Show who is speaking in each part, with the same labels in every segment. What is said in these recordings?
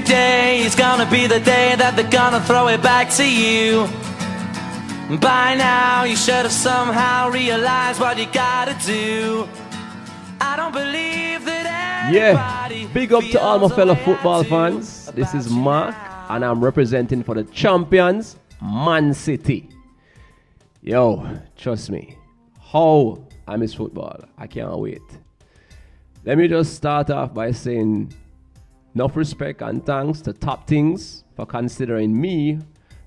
Speaker 1: today is gonna be the day that they're gonna throw it back to you. By now you should have somehow realized what you gotta do. I don't believe that everybody.
Speaker 2: Yeah, big up to all my fellow football fans. This is Marc, and I'm representing for the champions, Man City. Yo, trust me, how I miss football. I can't wait. Let me just start off by saying enough respect and thanks to Top Tings for considering me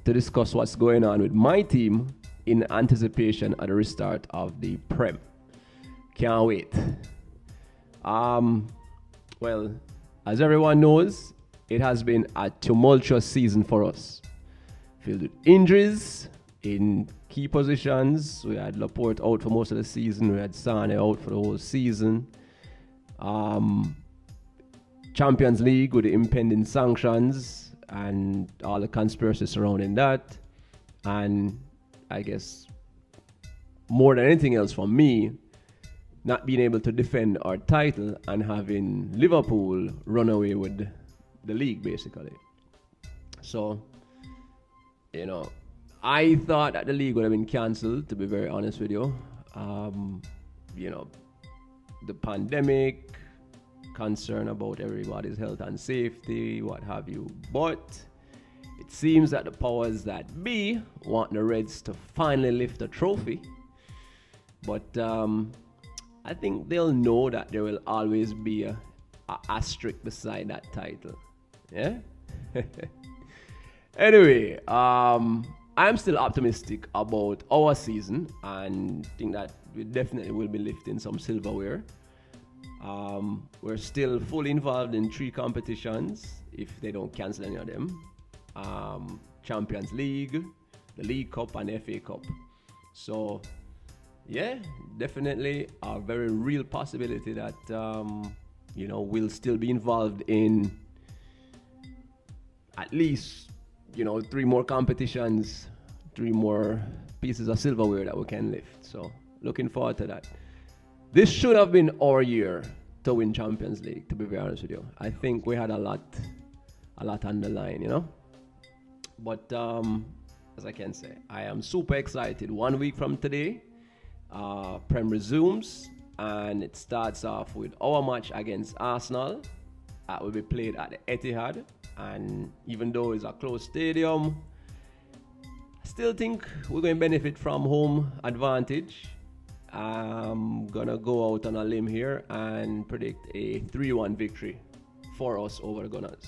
Speaker 2: to discuss what's going on with my team in anticipation of the restart of the Prem. Can't wait. Well, as everyone knows, it has been a tumultuous season for us. Filled with injuries in key positions. We had Laporte out for most of the season. We had Sane out for the whole season. Champions League with the impending sanctions and all the conspiracy surrounding that. And I guess more than anything else for me, not being able to defend our title and having Liverpool run away with the league, basically. So, you know, I thought that the league would have been cancelled, to be very honest with you. You know, the pandemic, concern about everybody's health and safety, what have you. But it seems that the powers that be want the Reds to finally lift the trophy. But I think they'll know that there will always be a asterisk beside that title. Yeah? Anyway, I'm still optimistic about our season and think that we definitely will be lifting some silverware. We're still fully involved in 3 competitions, if they don't cancel any of them. Champions League, the League Cup, and FA Cup. So, yeah, definitely a very real possibility that, you know, we'll still be involved in at least, you know, 3 more competitions, 3 more pieces of silverware that we can lift. So, looking forward to that. This should have been our year to win Champions League, to be very honest with you. I think we had a lot on the line, you know. But as I can say, I am super excited. 1 week from today, Prem resumes, and it starts off with our match against Arsenal. That will be played at the Etihad, and even though it's a closed stadium, I still think we're going to benefit from home advantage. I'm gonna go out on a limb here and predict a 3-1 victory for us over the Gunners.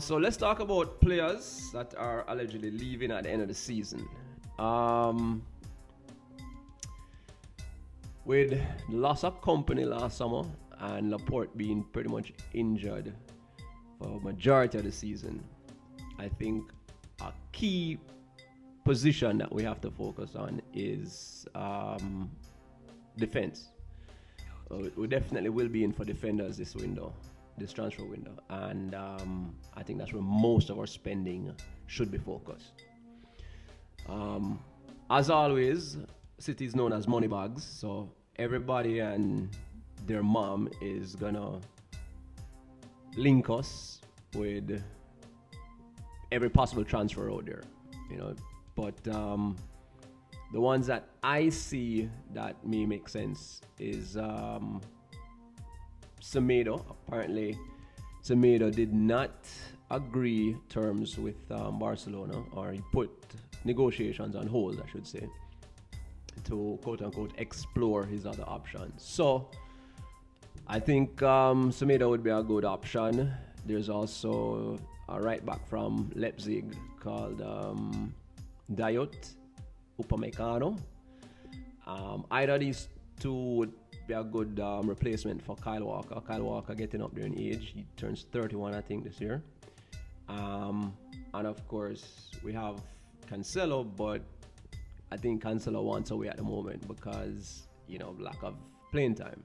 Speaker 2: So let's talk about players that are allegedly leaving at the end of the season. With the loss of company last summer and Laporte being pretty much injured for a majority of the season, I think a key position that we have to focus on is defense. We definitely will be in for defenders this transfer window, and I think that's where most of our spending should be focused. As always, City is known as money bags, so everybody and their mom is gonna link us with every possible transfer out there, you know. But the ones that I see that may make sense is Semedo. Apparently, Semedo did not agree terms with Barcelona, or he put negotiations on hold, I should say, to quote-unquote explore his other options. So I think Semedo would be a good option. There's also a right back from Leipzig called Dayot Upamecano. Either of these 2 would be a good replacement for Kyle Walker. Kyle Walker getting up there in age. He turns 31, I think, this year. And of course, we have Cancelo, but I think Cancelo wants away at the moment because, you know, lack of playing time.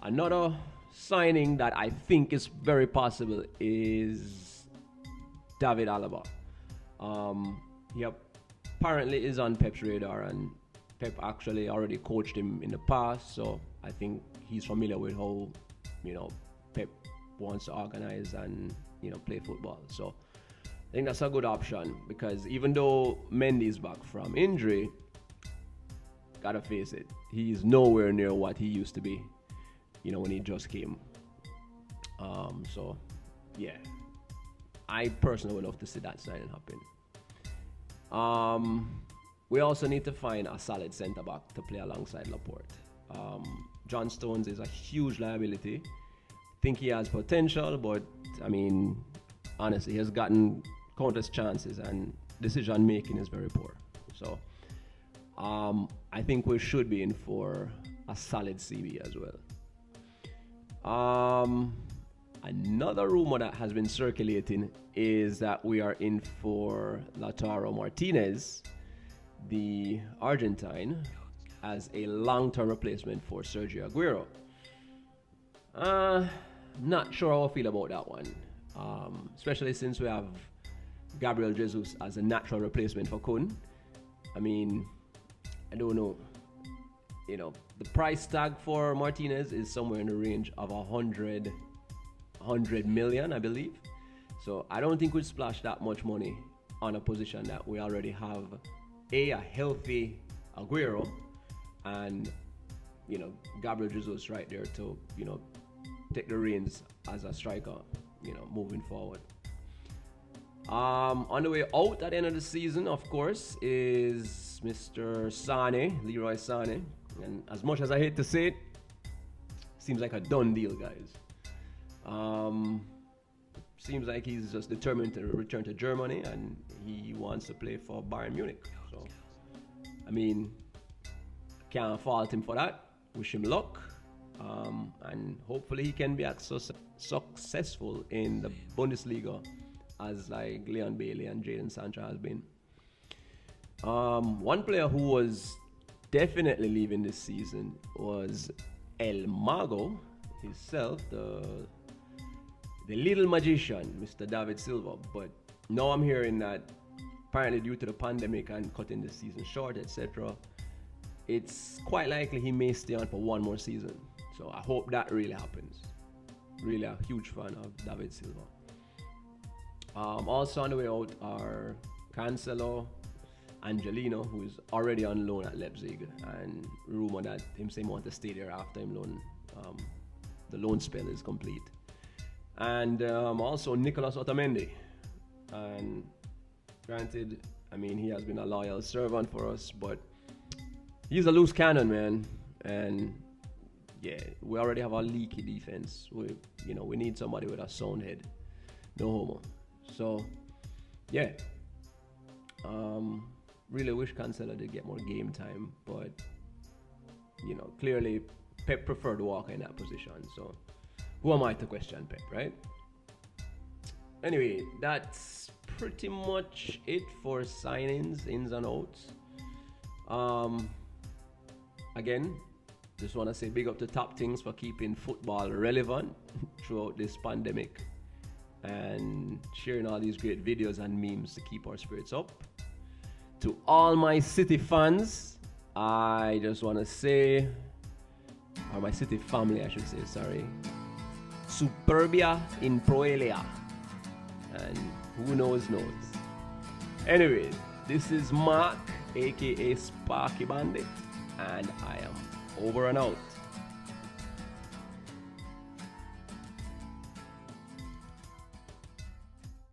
Speaker 2: Another signing that I think is very possible is David Alaba. He apparently is on Pep's radar, and Pep actually already coached him in the past, so I think he's familiar with how, you know, Pep wants to organize and play football. So I think that's a good option, because even though Mendy's back from injury, gotta face it, he's nowhere near what he used to be, when he just came. So yeah, I personally would love to see that signing happen. We also need to find a solid centre back to play alongside Laporte. John Stones is a huge liability. Think he has potential, but I mean, honestly, he has gotten countless chances and decision making is very poor. So I think we should be in for a solid CB as well. Another rumor that has been circulating is that we are in for Lautaro Martinez, the Argentine, as a long-term replacement for Sergio Aguero. Not sure how I feel about that one, especially since we have Gabriel Jesus as a natural replacement for Kun. I mean, I don't know. The price tag for Martinez is somewhere in the range of 100 million, I believe. So I don't think we'd splash that much money on a position that we already have a healthy Aguero and Gabriel Jesus right there to take the reins as a striker moving forward. On the way out at the end of the season, of course, is Mr. Sane, Leroy Sane. And as much as I hate to say it, seems like a done deal, guys. Seems like he's just determined to return to Germany and he wants to play for Bayern Munich. So, I mean, can't fault him for that. Wish him luck. And hopefully he can be successful in the Bundesliga as like Leon Bailey and Jadon Sancho has been. One player who was definitely leaving this season was El Mago himself, the little magician, Mr. David Silva. But now I'm hearing that apparently due to the pandemic and cutting the season short, etc., it's quite likely he may stay on for one more season. So I hope that really happens. Really a huge fan of David Silva. Also on the way out are Cancelo, Angelino, who is already on loan at Leipzig, and rumor that him saying he wants to stay there after the loan spell is complete. And also Nicolas Otamendi. And granted, I mean, he has been a loyal servant for us, but he's a loose cannon, man. And yeah, we already have a leaky defense. We need somebody with a sound head. No homo. So, yeah. Really wish Cancelo did get more game time, but clearly Pep preferred Walker in that position. So, who am I to question Pep, right? Anyway, that's pretty much it for signings, ins and outs. Again, just want to say big up to Top Tings for keeping football relevant throughout this pandemic and sharing all these great videos and memes to keep our spirits up. To all my City fans, I just want to say, or my City family, I should say, sorry, Superbia in Proelia. And who knows. Anyway, this is Marc, aka Sparky Bandit, and I am over and out.